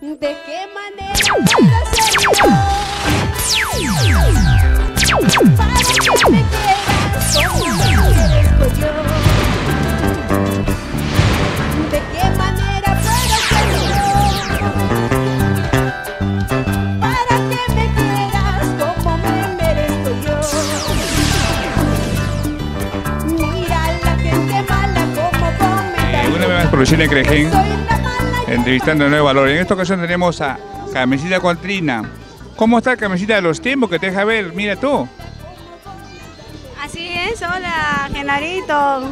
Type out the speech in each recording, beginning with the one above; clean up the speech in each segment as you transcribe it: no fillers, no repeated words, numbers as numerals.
¿De qué manera puedo ser yo? Para que me quieras como me merezco yo. ¿De qué manera puedo ser yo? Para que me quieras como me merezco yo. Mira la gente mala como comenta. Una vez más por Lucina Crejen, entrevistando de Nuevo Valor. En esta ocasión tenemos a Carmencita Cotrina. ¿Cómo está Carmencita de los tiempos que te deja ver? Mira tú. Así es, hola Genarito.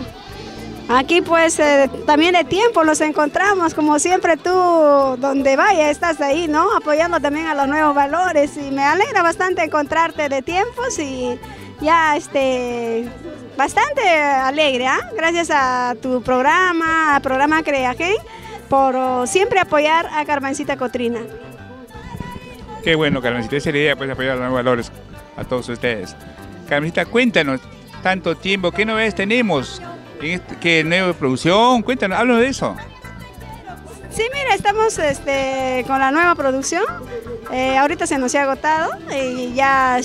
Aquí pues también de tiempo nos encontramos, como siempre tú, donde vaya estás ahí, ¿no? Apoyando también a los Nuevos Valores y me alegra bastante encontrarte de tiempos y ya bastante alegre, ¿eh? Gracias a tu programa Creagen, por siempre apoyar a Carmencita Cotrina. Qué bueno, Carmencita, esa es la idea, pues apoyar a los Nuevos Valores, a todos ustedes. Carmencita, cuéntanos, tanto tiempo, ¿qué novedades tenemos? ¿Qué nueva producción? Cuéntanos, háblanos de eso. Sí, mira, estamos con la nueva producción. Ahorita se nos ha agotado y ya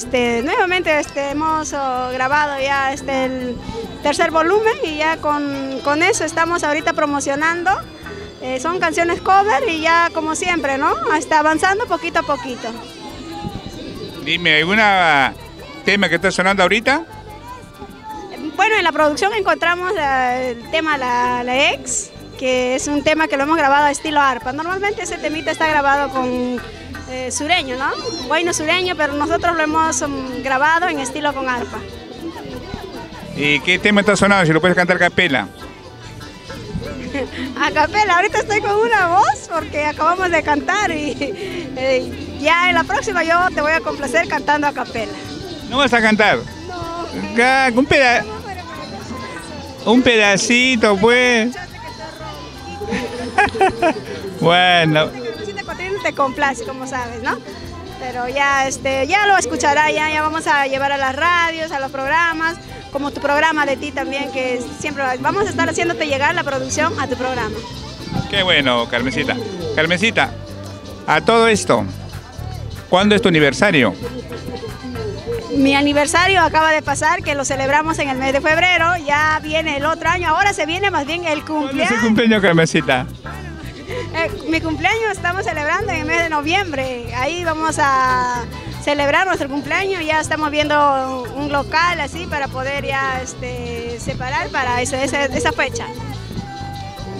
nuevamente hemos grabado ya el tercer volumen y ya con eso estamos ahorita promocionando. Son canciones cover y ya como siempre, ¿no? Hasta avanzando poquito a poquito. Dime, ¿algún tema que está sonando ahorita? Bueno, en la producción encontramos el tema La Ex, que es un tema que lo hemos grabado a estilo arpa. Normalmente ese temita está grabado con sureño, ¿no? Bueno, sureño, pero nosotros lo hemos grabado en estilo con arpa. ¿Y qué tema está sonando? Si lo puedes cantar a capela. A capela, ahorita estoy con una voz porque acabamos de cantar y ya en la próxima yo te voy a complacer cantando a capela. ¿No vas a cantar? No. Un pedacito, pues. Bueno. Te complace, como sabes, ¿no? Pero ya, ya lo escuchará, ya vamos a llevar a las radios, a los programas, como tu programa de ti también, que siempre vamos a estar haciéndote llegar la producción a tu programa. Qué bueno, Carmencita. Carmencita, a todo esto, ¿cuándo es tu aniversario? Mi aniversario acaba de pasar, que lo celebramos en el mes de febrero, ya viene el otro año, ahora se viene más bien el cumpleaños. ¿Cuándo es el cumpleaños, Carmencita? Mi cumpleaños estamos celebrando en el mes de noviembre, ahí vamos a celebrar nuestro cumpleaños, ya estamos viendo un local así para poder ya separar para esa fecha.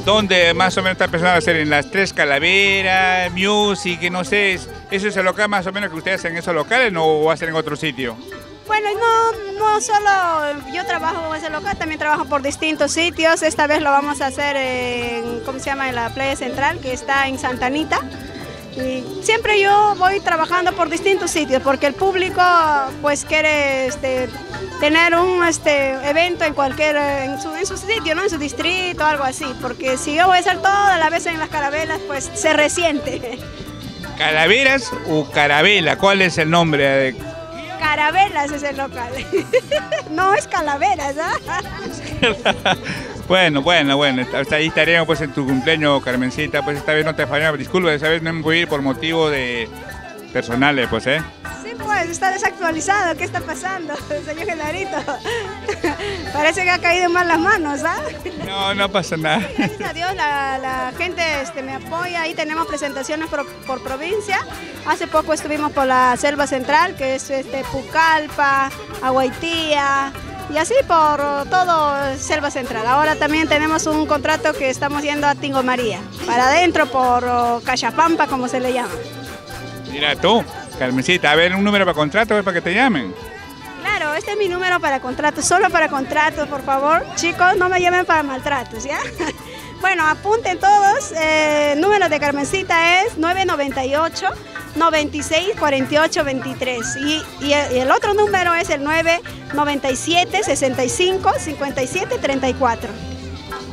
¿Dónde más o menos está pensando hacer? ¿En las Tres Calaveras, Music, no sé? ¿Eso es el local más o menos que ustedes hacen en esos locales o va a ser en otro sitio? Bueno, no solo yo trabajo en ese local, también trabajo por distintos sitios. Esta vez lo vamos a hacer en la Playa Central, que está en Santa Anita. Y siempre yo voy trabajando por distintos sitios, porque el público pues quiere tener un evento en su sitio, ¿no? En su distrito, algo así, porque si yo voy a hacer toda la vez en las Carabelas, pues se resiente. ¿Calaveras o Carabela? ¿Cuál es el nombre? Carabelas es el local. No es Calaveras, ¿ah? Bueno, hasta ahí estaremos pues en tu cumpleaños, Carmencita, pues esta vez no te fallamos, disculpa, esta vez no me voy a ir por motivo de personales, pues, ¿eh? Sí, pues, está desactualizado, ¿qué está pasando, señor Genarito? Parece que ha caído en malas manos, ¿ah? No pasa nada. Sí, gracias a Dios la gente me apoya, ahí tenemos presentaciones por provincia. Hace poco estuvimos por la Selva Central, que es Pucallpa, Aguaitía, y así por todo Selva Central. Ahora también tenemos un contrato que estamos yendo a Tingo María, para adentro por Cachapampa, como se le llama. Mira tú, Carmencita, a ver un número para contrato, a ver para que te llamen. Claro, este es mi número para contratos, solo para contratos, por favor. Chicos, no me llamen para maltratos, ¿ya? Bueno, apunten todos, el número de Carmencita es 998 96 48 23 y el otro número es el 997 65 57 34.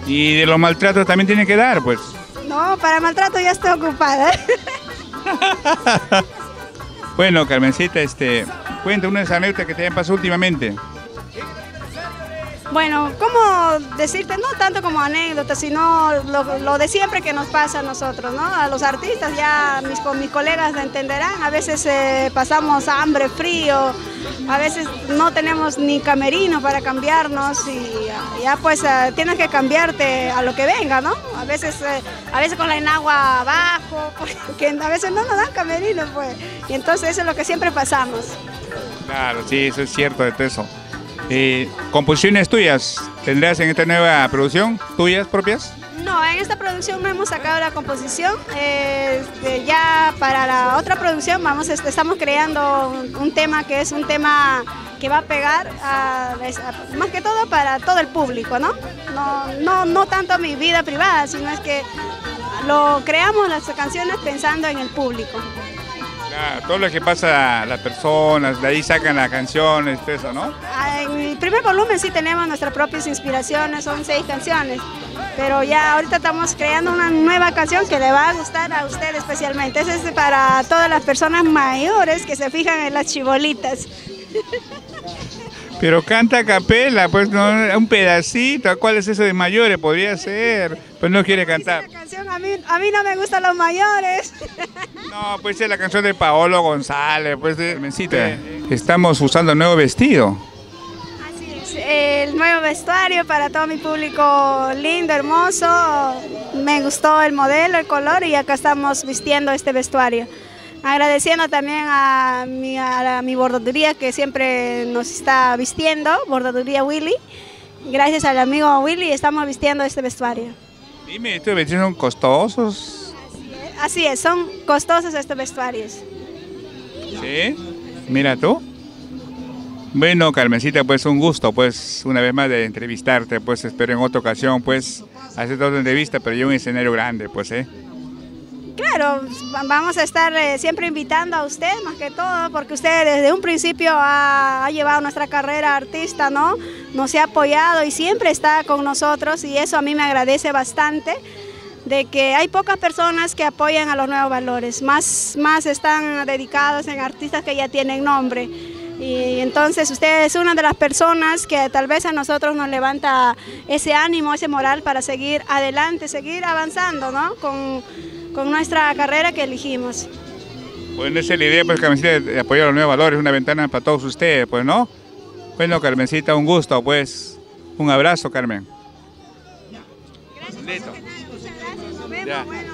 Y de los maltratos también tiene que dar, pues. No, para maltrato ya estoy ocupada. Bueno, Carmencita, cuenta unas anécdotas que te hayan pasado últimamente. Bueno, ¿cómo decirte? No tanto como anécdota, sino lo de siempre que nos pasa a nosotros, ¿no? A los artistas, ya mis colegas entenderán, a veces pasamos hambre, frío, a veces no tenemos ni camerino para cambiarnos y ya pues tienes que cambiarte a lo que venga, ¿no? A veces con la enagua abajo, porque a veces no nos dan camerino, pues, y entonces eso es lo que siempre pasamos. Claro, sí, eso es cierto de eso. ¿Composiciones tuyas tendrás en esta nueva producción? ¿Tuyas propias? No, en esta producción no hemos sacado la composición. Ya para la otra producción estamos creando un tema que es un tema que va a pegar más que todo para todo el público, ¿no? No tanto mi vida privada, sino es que lo creamos las canciones pensando en el público. Claro, todo lo que pasa a las personas, de ahí sacan las canciones, eso, ¿no? En el primer volumen sí tenemos nuestras propias inspiraciones, son 6 canciones, pero ya ahorita estamos creando una nueva canción que le va a gustar a usted especialmente. Esa es para todas las personas mayores que se fijan en las chibolitas. Pero canta a capela, pues no, un pedacito. ¿Cuál es eso de mayores? Podría ser. Pues no quiere cantar. Esa canción a mí no me gustan los mayores. No, pues es la canción de Paolo González, pues Carmencita. Estamos usando nuevo vestido. Así es, el nuevo vestuario para todo mi público lindo, hermoso. Me gustó el modelo, el color y acá estamos vistiendo este vestuario. Agradeciendo también a mi bordaduría que siempre nos está vistiendo, Bordaduría Willy. Gracias al amigo Willy estamos vistiendo este vestuario. Dime, ¿estos vestidos son costosos? Así es, son costosos estos vestuarios. ¿Sí? Mira tú. Bueno, Carmencita, pues un gusto, pues una vez más de entrevistarte, pues espero en otra ocasión, pues hacer otra entrevista, pero ya un escenario grande, pues, Claro, vamos a estar siempre invitando a usted, más que todo, porque usted desde un principio ha llevado nuestra carrera artista, ¿no? Nos ha apoyado y siempre está con nosotros y eso a mí me agradece bastante, de que hay pocas personas que apoyan a los nuevos valores, más están dedicados en artistas que ya tienen nombre. Y entonces usted es una de las personas que tal vez a nosotros nos levanta ese ánimo, ese moral para seguir adelante, seguir avanzando, ¿no? Con nuestra carrera que elegimos. Bueno, esa es la idea, pues, Carmencita, de apoyar a los nuevos valores, una ventana para todos ustedes, pues, ¿no? Bueno, Carmencita, un gusto, pues, un abrazo, Carmen. Gracias. Listo. Muchas gracias. Nos vemos. Ya. Bueno.